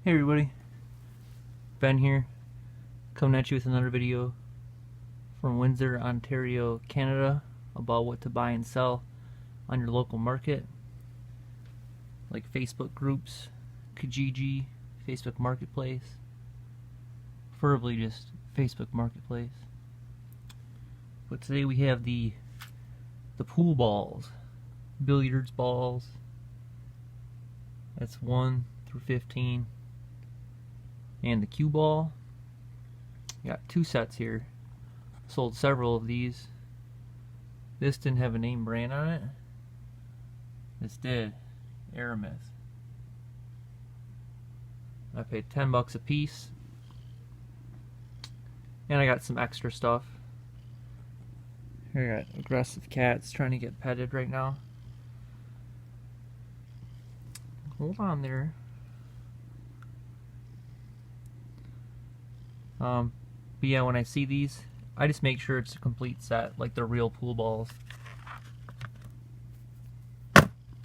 Hey everybody, Ben here, coming at you with another video from Windsor, Ontario, Canada, about what to buy and sell on your local market, like Facebook groups, Kijiji, Facebook Marketplace, preferably just Facebook Marketplace. But today we have the pool balls, billiards balls. That's 1 through 15. And the cue ball. Got 2 sets here. Sold several of these. This didn't have a name brand on it. This did. Aramith. I paid $10 a piece. And I got some extra stuff. Here I got aggressive cats trying to get petted right now. Hold on there. But yeah, when I see these, I just make sure it's a complete set, like they're real pool balls.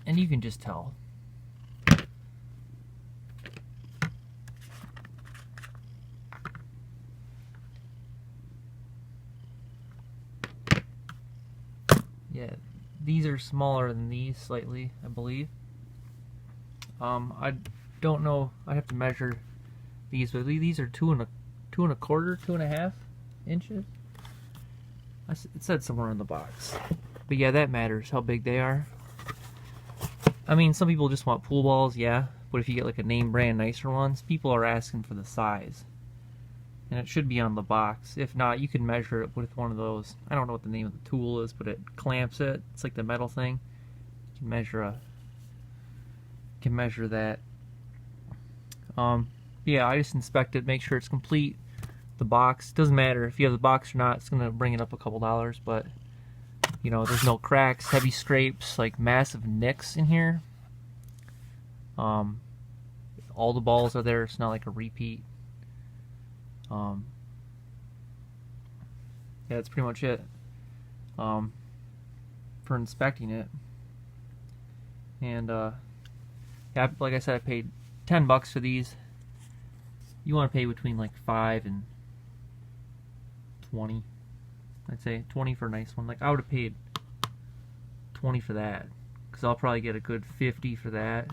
And you can just tell. Yeah, these are smaller than these slightly, I believe. I don't know, I have to measure these, but these are 2 1/4, 2.5 inches. It said somewhere in the box. But yeah, that matters, how big they are. I mean, some people just want pool balls, yeah. But if you get like a name brand nicer ones, people are asking for the size. And it should be on the box. If not, you can measure it with one of those. I don't know what the name of the tool is, but it clamps it. It's like the metal thing. You can measure that. Yeah, I just inspect it, make sure it's complete. The box doesn't matter if you have the box or not. It's gonna bring it up a couple dollars, but you know, there's no cracks, heavy scrapes, like massive nicks in here. All the balls are there. It's not like a repeat. Yeah, that's pretty much it for inspecting it. And yeah, like I said, I paid $10 for these. You want to pay between like 5 and 20. I'd say 20 for a nice one. Like I would have paid 20 for that, because I'll probably get a good 50 for that,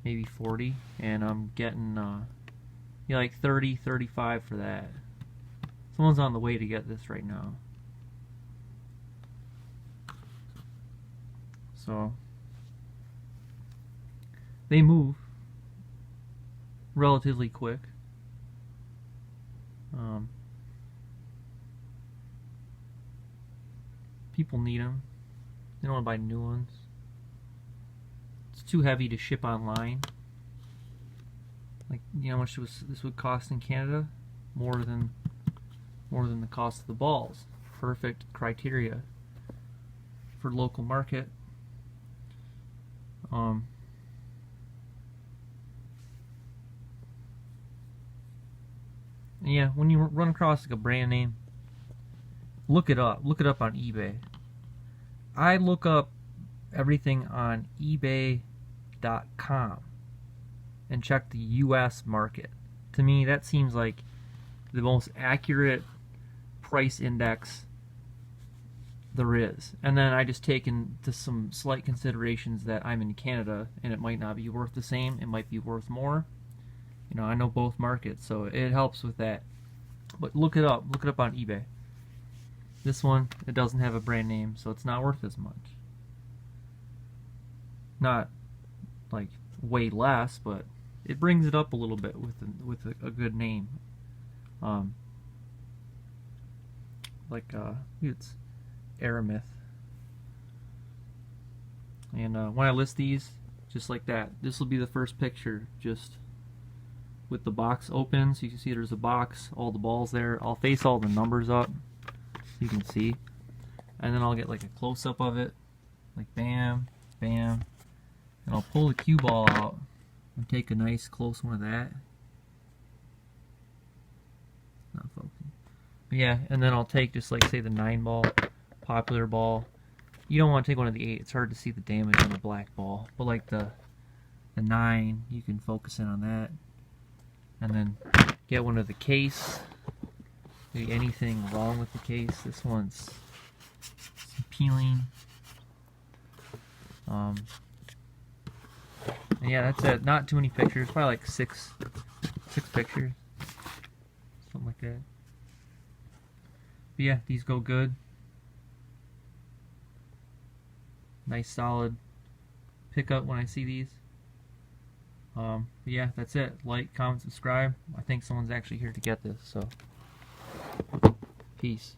maybe 40, and I'm getting yeah, like 30, 35 for that. Someone's on the way to get this right now. So they move relatively quick. People need them. They don't want to buy new ones. It's too heavy to ship online. Like, you know how much this would cost in Canada? More than the cost of the balls. Perfect criteria for local market. Yeah, when you run across like a brand name, look it up. Look it up on eBay. I look up everything on eBay.com and check the US market. To me, that seems like the most accurate price index there is. And then I just take into some slight considerations that I'm in Canada and it might not be worth the same. It might be worth more. You know, I know both markets, so it helps with that. But look it up. Look it up on eBay. This one, it doesn't have a brand name, so it's not worth as much. Not like way less, but it brings it up a little bit with a good name. Like it's Aramith. And when I list these, just like that, this will be the first picture, just with the box open, so you can see there's a box, all the balls there. I'll face all the numbers up so you can see, and then I'll get like a close-up of it, like bam, bam, and I'll pull the cue ball out and take a nice close one of that. Not focusing. But yeah, and then I'll take just like say the 9 ball, popular ball. You don't want to take one of the 8. It's hard to see the damage on the black ball, but like the 9, you can focus in on that. and then get one of the case. Maybe anything wrong with the case. This one's some peeling. And yeah, that's it. Not too many pictures. Probably like six pictures, something like that. But yeah, these go good. Nice solid pickup when I see these. But yeah, that's it. Like, comment, subscribe. I think someone's actually here to get this, so peace.